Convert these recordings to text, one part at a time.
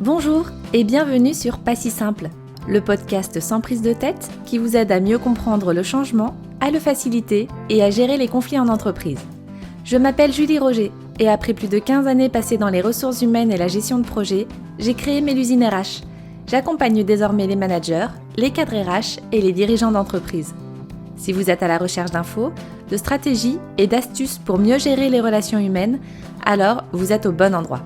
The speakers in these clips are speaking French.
Bonjour et bienvenue sur Pas si simple, le podcast sans prise de tête qui vous aide à mieux comprendre le changement, à le faciliter et à gérer les conflits en entreprise. Je m'appelle Julie Roger et après plus de 15 années passées dans les ressources humaines et la gestion de projet, j'ai créé Mélusine RH. J'accompagne désormais les managers, les cadres RH et les dirigeants d'entreprise. Si vous êtes à la recherche d'infos, de stratégies et d'astuces pour mieux gérer les relations humaines, alors vous êtes au bon endroit.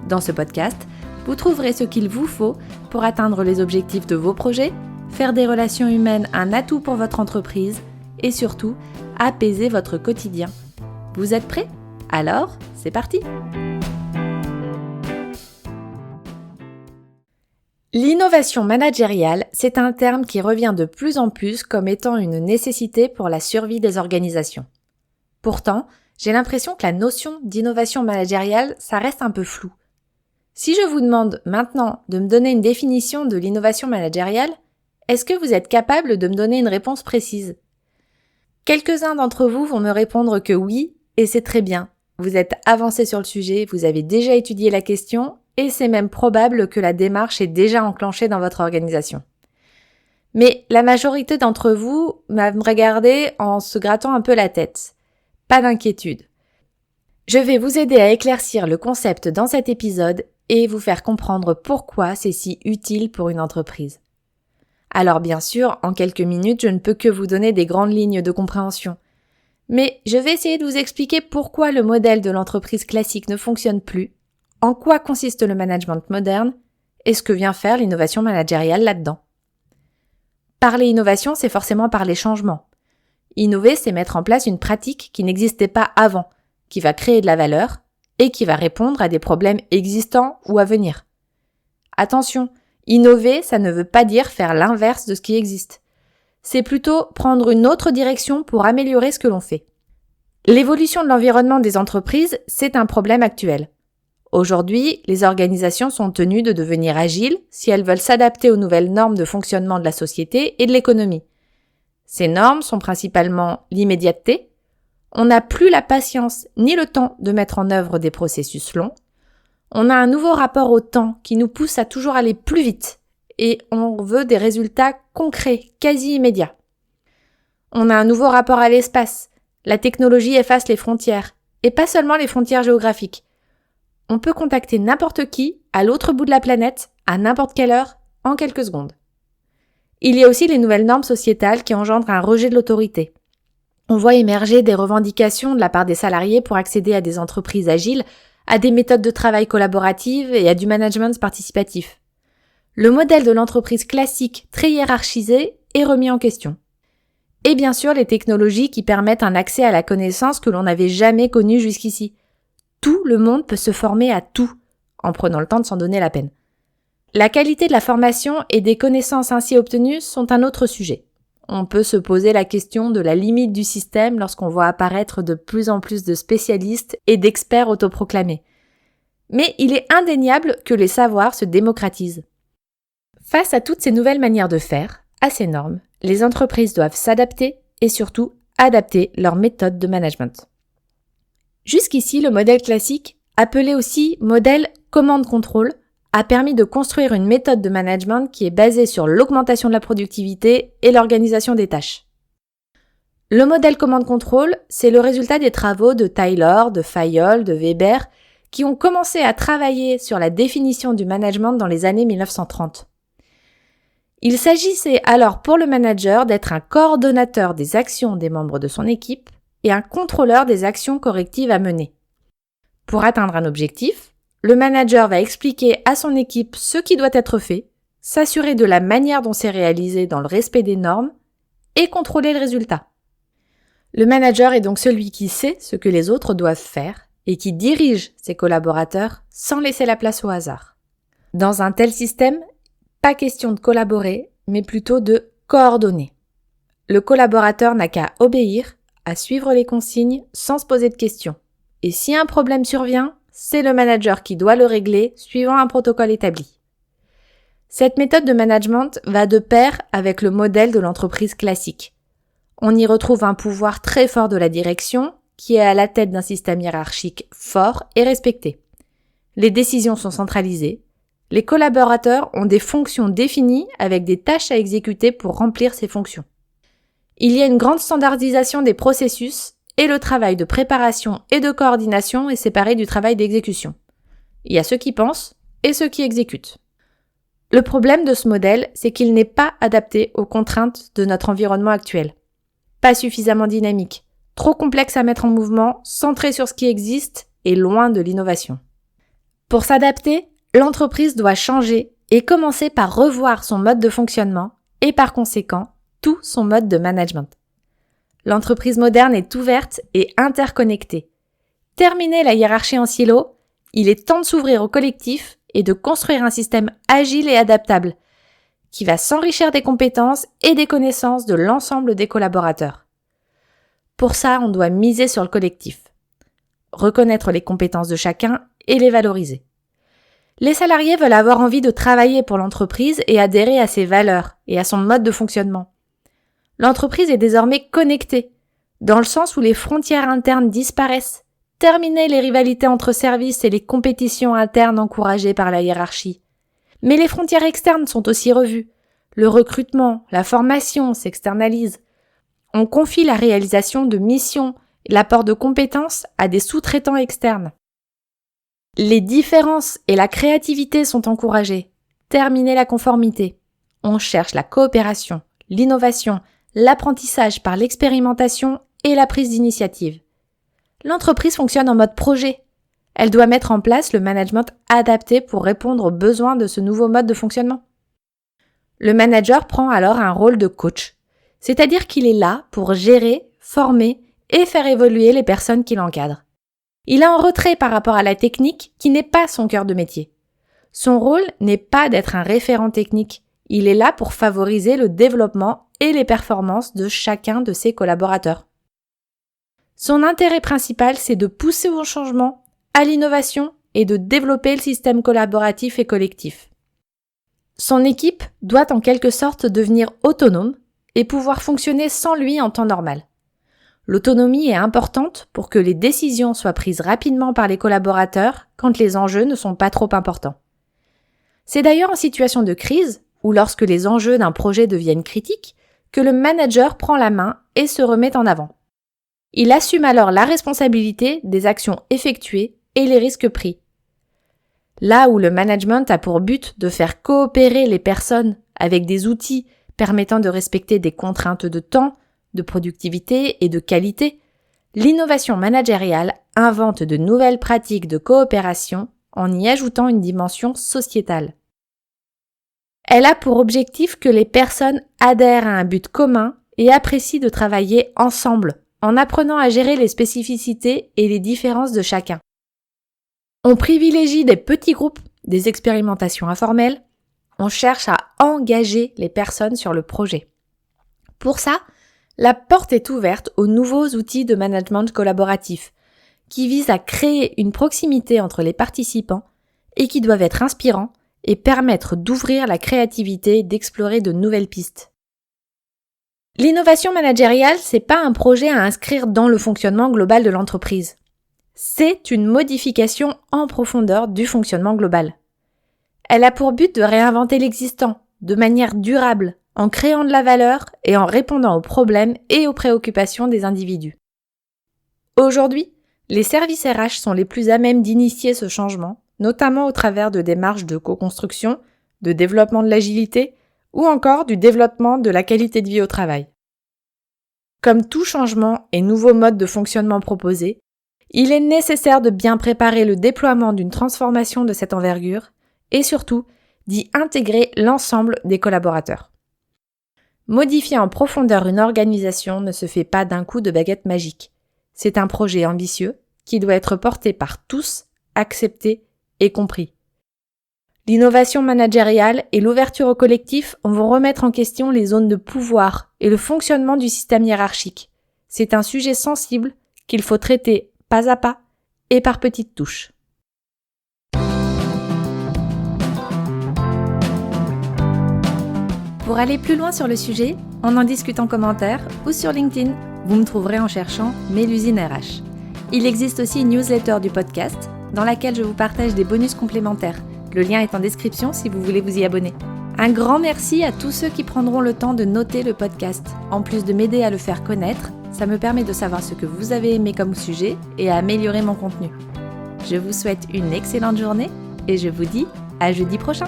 Dans ce podcast, vous trouverez ce qu'il vous faut pour atteindre les objectifs de vos projets, faire des relations humaines un atout pour votre entreprise et surtout, apaiser votre quotidien. Vous êtes prêts ? Alors, c'est parti ! L'innovation managériale, c'est un terme qui revient de plus en plus comme étant une nécessité pour la survie des organisations. Pourtant, j'ai l'impression que la notion d'innovation managériale, ça reste un peu flou. Si je vous demande maintenant de me donner une définition de l'innovation managériale, est-ce que vous êtes capable de me donner une réponse précise ? Quelques-uns d'entre vous vont me répondre que oui, et c'est très bien. Vous êtes avancé sur le sujet, vous avez déjà étudié la question, et c'est même probable que la démarche est déjà enclenchée dans votre organisation. Mais la majorité d'entre vous va me regarder en se grattant un peu la tête. Pas d'inquiétude. Je vais vous aider à éclaircir le concept dans cet épisode et vous faire comprendre pourquoi c'est si utile pour une entreprise. Alors bien sûr, en quelques minutes, je ne peux que vous donner des grandes lignes de compréhension. Mais je vais essayer de vous expliquer pourquoi le modèle de l'entreprise classique ne fonctionne plus, en quoi consiste le management moderne et ce que vient faire l'innovation managériale là-dedans. Parler innovation, c'est forcément parler changement. Innover, c'est mettre en place une pratique qui n'existait pas avant, qui va créer de la valeur et qui va répondre à des problèmes existants ou à venir. Attention, innover, ça ne veut pas dire faire l'inverse de ce qui existe. C'est plutôt prendre une autre direction pour améliorer ce que l'on fait. L'évolution de l'environnement des entreprises, c'est un problème actuel. Aujourd'hui, les organisations sont tenues de devenir agiles si elles veulent s'adapter aux nouvelles normes de fonctionnement de la société et de l'économie. Ces normes sont principalement l'immédiateté. On n'a plus la patience ni le temps de mettre en œuvre des processus longs. On a un nouveau rapport au temps qui nous pousse à toujours aller plus vite et on veut des résultats concrets, quasi immédiats. On a un nouveau rapport à l'espace. La technologie efface les frontières et pas seulement les frontières géographiques. On peut contacter n'importe qui à l'autre bout de la planète à n'importe quelle heure en quelques secondes. Il y a aussi les nouvelles normes sociétales qui engendrent un rejet de l'autorité. On voit émerger des revendications de la part des salariés pour accéder à des entreprises agiles, à des méthodes de travail collaboratives et à du management participatif. Le modèle de l'entreprise classique très hiérarchisé est remis en question. Et bien sûr, les technologies qui permettent un accès à la connaissance que l'on n'avait jamais connue jusqu'ici. Tout le monde peut se former à tout, en prenant le temps de s'en donner la peine. La qualité de la formation et des connaissances ainsi obtenues sont un autre sujet. On peut se poser la question de la limite du système lorsqu'on voit apparaître de plus en plus de spécialistes et d'experts autoproclamés. Mais il est indéniable que les savoirs se démocratisent. Face à toutes ces nouvelles manières de faire, à ces normes, les entreprises doivent s'adapter et surtout adapter leur méthode de management. Jusqu'ici, le modèle classique, appelé aussi modèle commande-contrôle, a permis de construire une méthode de management qui est basée sur l'augmentation de la productivité et l'organisation des tâches. Le modèle commande-contrôle, c'est le résultat des travaux de Taylor, de Fayol, de Weber, qui ont commencé à travailler sur la définition du management dans les années 1930. Il s'agissait alors pour le manager d'être un coordonnateur des actions des membres de son équipe et un contrôleur des actions correctives à mener. Pour atteindre un objectif, le manager va expliquer à son équipe ce qui doit être fait, s'assurer de la manière dont c'est réalisé dans le respect des normes et contrôler le résultat. Le manager est donc celui qui sait ce que les autres doivent faire et qui dirige ses collaborateurs sans laisser la place au hasard. Dans un tel système, pas question de collaborer, mais plutôt de coordonner. Le collaborateur n'a qu'à obéir, à suivre les consignes sans se poser de questions. Et si un problème survient, c'est le manager qui doit le régler suivant un protocole établi. Cette méthode de management va de pair avec le modèle de l'entreprise classique. On y retrouve un pouvoir très fort de la direction qui est à la tête d'un système hiérarchique fort et respecté. Les décisions sont centralisées, Les collaborateurs ont des fonctions définies avec des tâches à exécuter pour remplir ces fonctions. Il y a une grande standardisation des processus et le travail de préparation et de coordination est séparé du travail d'exécution. Il y a ceux qui pensent et ceux qui exécutent. Le problème de ce modèle, c'est qu'il n'est pas adapté aux contraintes de notre environnement actuel. Pas suffisamment dynamique, trop complexe à mettre en mouvement, centré sur ce qui existe et loin de l'innovation. Pour s'adapter, l'entreprise doit changer et commencer par revoir son mode de fonctionnement et par conséquent, tout son mode de management. L'entreprise moderne est ouverte et interconnectée. Terminez la hiérarchie en silo, il est temps de s'ouvrir au collectif et de construire un système agile et adaptable qui va s'enrichir des compétences et des connaissances de l'ensemble des collaborateurs. Pour ça, on doit miser sur le collectif, reconnaître les compétences de chacun et les valoriser. Les salariés veulent avoir envie de travailler pour l'entreprise et adhérer à ses valeurs et à son mode de fonctionnement. L'entreprise est désormais connectée, dans le sens où les frontières internes disparaissent. Terminer les rivalités entre services et les compétitions internes encouragées par la hiérarchie. Mais les frontières externes sont aussi revues. Le recrutement, la formation s'externalisent. On confie la réalisation de missions et l'apport de compétences à des sous-traitants externes. Les différences et la créativité sont encouragées. Terminer la conformité. On cherche la coopération, l'innovation, l'apprentissage par l'expérimentation et la prise d'initiative. L'entreprise fonctionne en mode projet. Elle doit mettre en place le management adapté pour répondre aux besoins de ce nouveau mode de fonctionnement. Le manager prend alors un rôle de coach, c'est-à-dire qu'il est là pour gérer, former et faire évoluer les personnes qui l'encadrent. Il est en retrait par rapport à la technique qui n'est pas son cœur de métier. Son rôle n'est pas d'être un référent technique, il est là pour favoriser le développement et les performances de chacun de ses collaborateurs. Son intérêt principal, c'est de pousser au changement, à l'innovation et de développer le système collaboratif et collectif. Son équipe doit en quelque sorte devenir autonome et pouvoir fonctionner sans lui en temps normal. L'autonomie est importante pour que les décisions soient prises rapidement par les collaborateurs quand les enjeux ne sont pas trop importants. C'est d'ailleurs en situation de crise, ou lorsque les enjeux d'un projet deviennent critiques, que le manager prend la main et se remet en avant. Il assume alors la responsabilité des actions effectuées et les risques pris. Là où le management a pour but de faire coopérer les personnes avec des outils permettant de respecter des contraintes de temps, de productivité et de qualité, l'innovation managériale invente de nouvelles pratiques de coopération en y ajoutant une dimension sociétale. Elle a pour objectif que les personnes adhèrent à un but commun et apprécient de travailler ensemble, en apprenant à gérer les spécificités et les différences de chacun. On privilégie des petits groupes, des expérimentations informelles, on cherche à engager les personnes sur le projet. Pour ça, la porte est ouverte aux nouveaux outils de management collaboratif, qui visent à créer une proximité entre les participants et qui doivent être inspirants et permettre d'ouvrir la créativité et d'explorer de nouvelles pistes. L'innovation managériale, c'est pas un projet à inscrire dans le fonctionnement global de l'entreprise. C'est une modification en profondeur du fonctionnement global. Elle a pour but de réinventer l'existant, de manière durable, en créant de la valeur et en répondant aux problèmes et aux préoccupations des individus. Aujourd'hui, les services RH sont les plus à même d'initier ce changement, notamment au travers de démarches de co-construction, de développement de l'agilité ou encore du développement de la qualité de vie au travail. Comme tout changement et nouveau mode de fonctionnement proposé, il est nécessaire de bien préparer le déploiement d'une transformation de cette envergure et surtout d'y intégrer l'ensemble des collaborateurs. Modifier en profondeur une organisation ne se fait pas d'un coup de baguette magique. C'est un projet ambitieux qui doit être porté par tous, accepté et compris. L'innovation managériale et l'ouverture au collectif vont remettre en question les zones de pouvoir et le fonctionnement du système hiérarchique. C'est un sujet sensible qu'il faut traiter pas à pas et par petites touches. Pour aller plus loin sur le sujet, on en discute en commentaire ou sur LinkedIn. Vous me trouverez en cherchant Mélusine RH. Il existe aussi une newsletter du podcast dans laquelle je vous partage des bonus complémentaires, Le lien est en description si vous voulez vous y abonner. Un grand merci à tous ceux qui prendront le temps de noter le podcast. En plus de m'aider à le faire connaître, ça me permet de savoir ce que vous avez aimé comme sujet et à améliorer mon contenu. Je vous souhaite une excellente journée et je vous dis à jeudi prochain.